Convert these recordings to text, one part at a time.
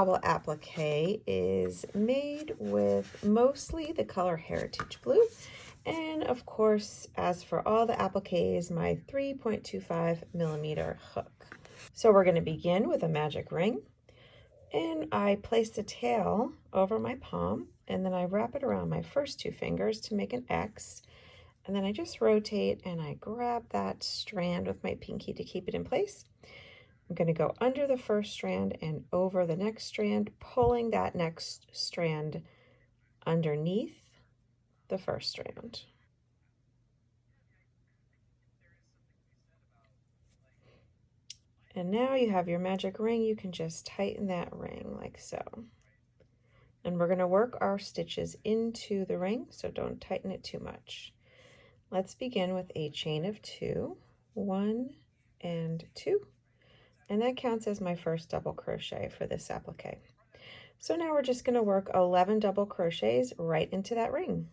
bauble applique is made with mostly the color Heritage Blue. And of course, as for all the appliques, my 3.25 millimeter hook. So we're going to begin with a magic ring. And I place the tail over my palm, and then I wrap it around my first two fingers to make an X. And then I just rotate and I grab that strand with my pinky to keep it in place. I'm going to go under the first strand and over the next strand, pulling that next strand underneath the first strand. And now you have your magic ring. You can just tighten that ring like so. And we're going to work our stitches into the ring, so don't tighten it too much. Let's begin with a chain of 2, 1 and 2, and that counts as my first double crochet for this applique. So now we're just going to work 11 double crochets right into that ring.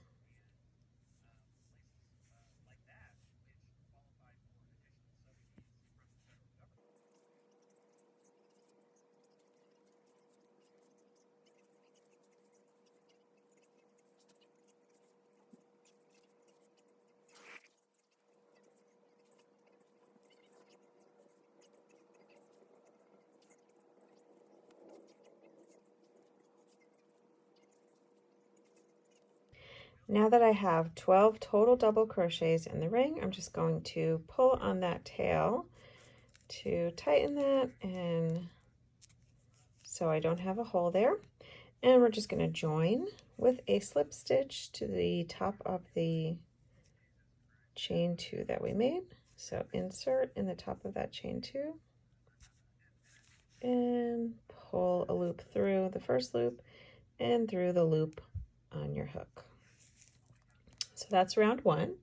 Now that I have 12 total double crochets in the ring, I'm just going to pull on that tail to tighten that, and so I don't have a hole there. And we're just going to join with a slip stitch to the top of the chain 2 that we made. So insert in the top of that chain 2 and pull a loop through the first loop and through the loop on your hook. So that's round 1.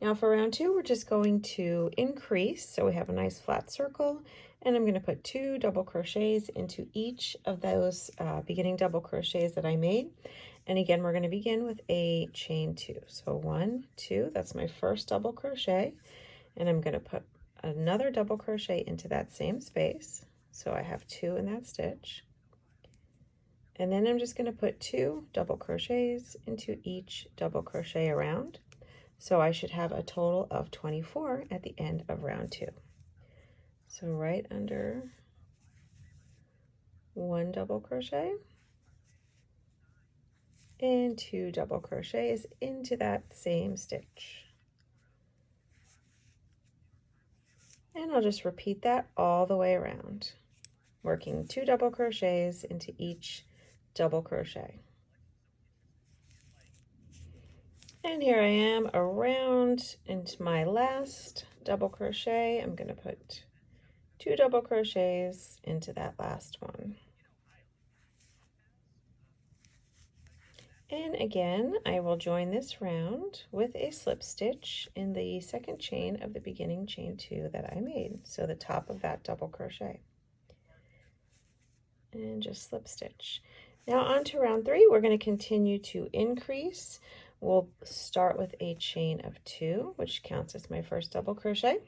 Now for round 2, we're just going to increase. So we have a nice flat circle, and I'm going to put 2 double crochets into each of those beginning double crochets that I made. And again, we're going to begin with a chain 2. So 1, 2, that's my first double crochet. And I'm going to put another double crochet into that same space. So I have 2 in that stitch. And then I'm just going to put 2 double crochets into each double crochet around. So I should have a total of 24 at the end of round 2. So right under 1 double crochet and 2 double crochets into that same stitch. And I'll just repeat that all the way around, working 2 double crochets into each double crochet. And here I am around into my last double crochet. I'm going to put 2 double crochets into that last one. And again, I will join this round with a slip stitch in the second chain of the beginning chain 2 that I made. So the top of that double crochet. And just slip stitch. Now on to round 3, we're going to continue to increase. We'll start with a chain of 2, which counts as my first double crochet.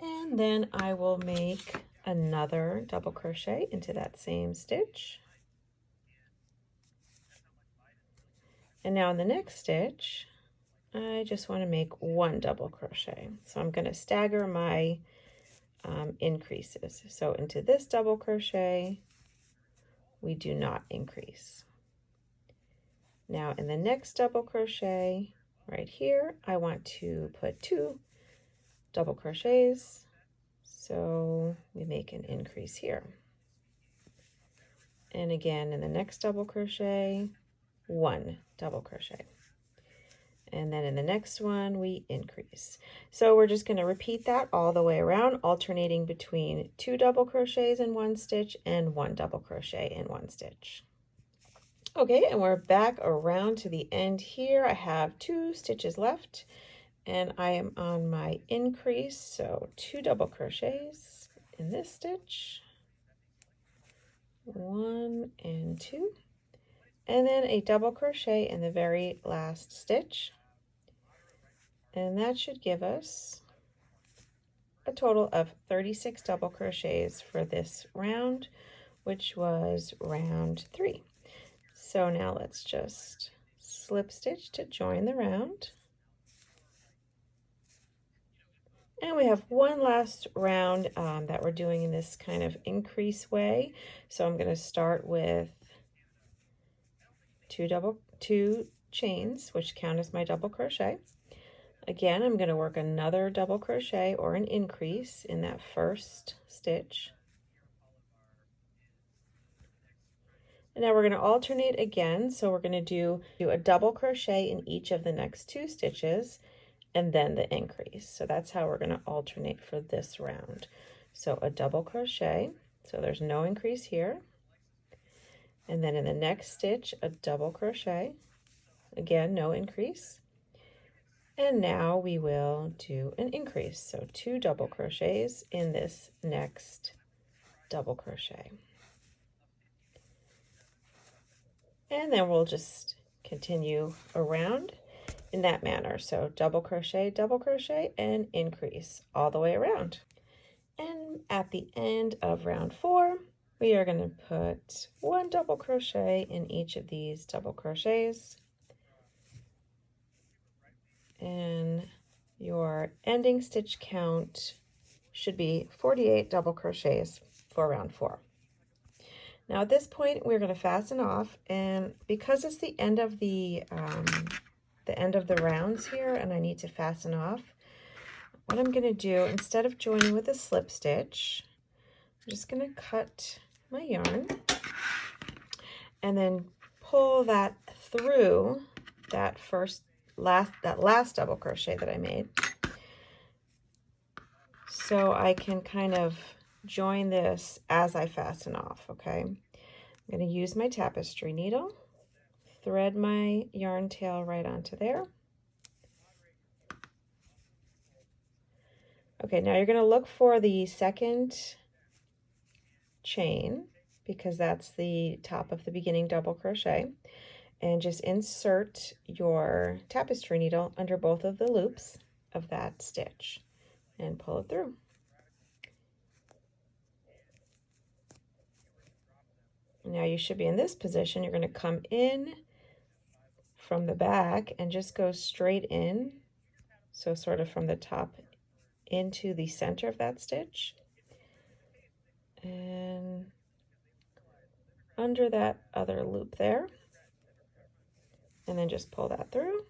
And then I will make another double crochet into that same stitch. And now in the next stitch, I just want to make 1 double crochet. So I'm going to stagger my increases. So into this double crochet, we do not increase. Now in the next double crochet right here, I want to put 2 double crochets. So we make an increase here. And again, in the next double crochet, 1 double crochet. And then in the next one, we increase. So we're just going to repeat that all the way around, alternating between 2 double crochets in 1 stitch and 1 double crochet in 1 stitch. Okay, and we're back around to the end here. I have 2 stitches left, and I am on my increase. So 2 double crochets in this stitch, 1 and 2, and then a double crochet in the very last stitch. And that should give us a total of 36 double crochets for this round, which was round 3. So now let's just slip stitch to join the round. And we have one last round that we're doing in this kind of increase way. So I'm going to start with two chains, which count as my double crochet. Again, I'm going to work another double crochet or an increase in that first stitch. And now we're going to alternate again. So we're going to do a double crochet in each of the next 2 stitches and then the increase. So that's how we're going to alternate for this round. So a double crochet, so there's no increase here. And then in the next stitch, a double crochet, again, no increase. And now we will do an increase. So 2 double crochets in this next double crochet. And then we'll just continue around in that manner. So double crochet, and increase all the way around. And at the end of round 4, we are going to put 1 double crochet in each of these double crochets. And your ending stitch count should be 48 double crochets for round 4. Now at this point, we're going to fasten off, and because it's the end of the rounds here and I need to fasten off, what I'm going to do, instead of joining with a slip stitch, I'm just going to cut my yarn and then pull that through that last double crochet that I made, so I can kind of join this as I fasten off. Okay, I'm going to use my tapestry needle, thread my yarn tail right onto there. Okay, now you're going to look for the second chain because that's the top of the beginning double crochet, and just insert your tapestry needle under both of the loops of that stitch and pull it through. Now you should be in this position. You're going to come in from the back and just go straight in, so sort of from the top into the center of that stitch and under that other loop there, and then just pull that through.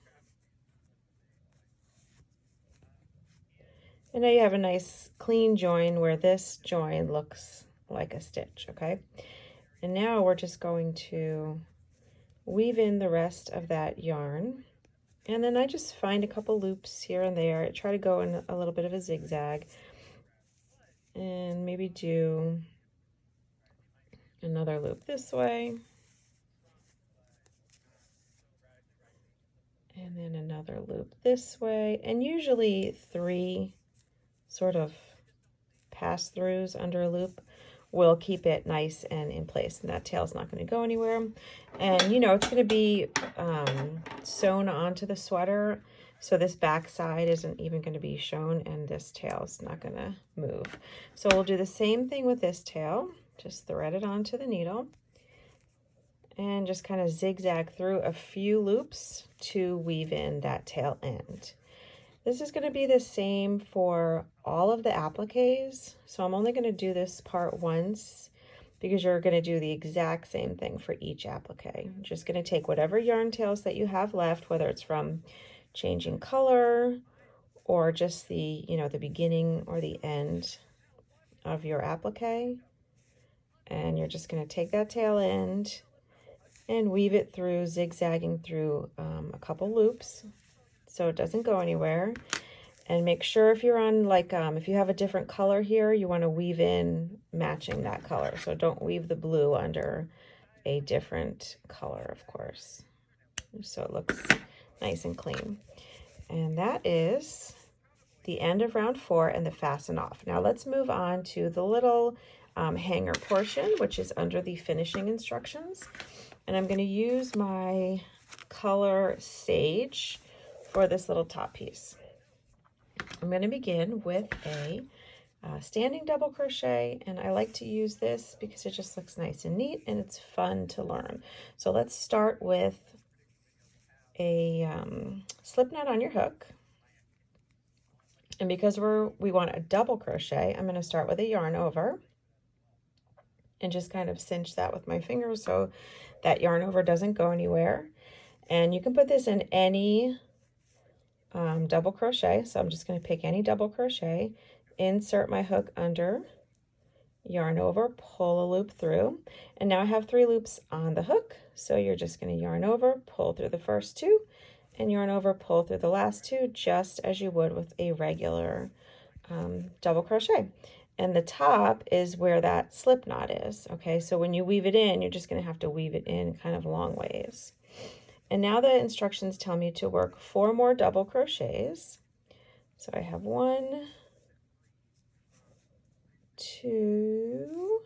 And now you have a nice clean join where this join looks like a stitch. Okay, and now we're just going to weave in the rest of that yarn, and then I just find a couple loops here and there. I try to go in a little bit of a zigzag and maybe do another loop this way and then another loop this way, and usually 3 sort of pass-throughs under a loop will keep it nice and in place, and that tail's not going to go anywhere. And you know, it's going to be sewn onto the sweater, so this back side isn't even going to be shown, and this tail is not going to move. So we'll do the same thing with this tail. Just thread it onto the needle and just kind of zigzag through a few loops to weave in that tail end. This is going to be the same for all of the appliques, so I'm only going to do this part once because you're going to do the exact same thing for each applique. You're just going to take whatever yarn tails that you have left, whether it's from changing color or just the, you know, the beginning or the end of your applique, and you're just going to take that tail end and weave it through, zigzagging through a couple loops so it doesn't go anywhere. And make sure if you're on, like, if you have a different color here, you want to weave in matching that color. So don't weave the blue under a different color, of course, so it looks nice and clean. And that is the end of round 4 and the fasten off. Now let's move on to the little hanger portion, which is under the finishing instructions. And I'm going to use my color Sage for this little top piece. I'm going to begin with a standing double crochet, and I like to use this because it just looks nice and neat and it's fun to learn. So let's start with a slip knot on your hook. And because we want a double crochet, I'm going to start with a yarn over and just kind of cinch that with my fingers so that yarn over doesn't go anywhere. And you can put this in any double crochet. So I'm just going to pick any double crochet, insert my hook under, yarn over, pull a loop through, and now I have 3 loops on the hook. So you're just going to yarn over, pull through the first 2, and yarn over, pull through the last 2, just as you would with a regular double crochet. And the top is where that slip knot is. Okay, so when you weave it in, you're just going to have to weave it in kind of long ways. And now the instructions tell me to work 4 more double crochets. So I have 1, 2,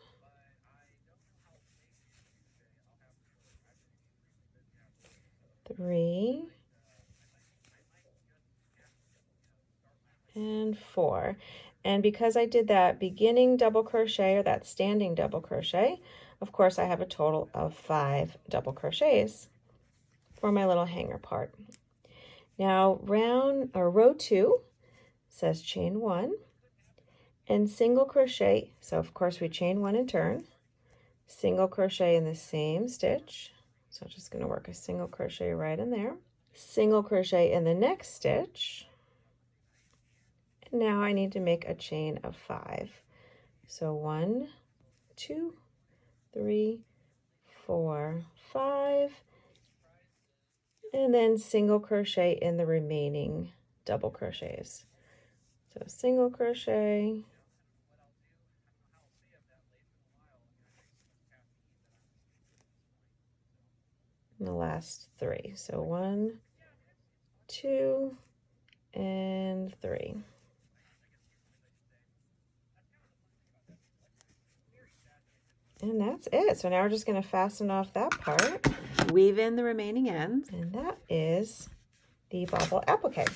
3, and 4. And because I did that beginning double crochet, or that standing double crochet, of course I have a total of 5 double crochets for my little hanger part. Now row 2 says chain 1 and single crochet. So of course we chain 1 and turn, single crochet in the same stitch. So I'm just going to work a single crochet right in there, single crochet in the next stitch. And now I need to make a chain of 5. So 1, 2, 3, 4, 5, and then single crochet in the remaining double crochets. So single crochet, and the last 3. So 1, 2, and 3. And that's it. So now we're just going to fasten off that part, weave in the remaining ends, and that is the bauble applique.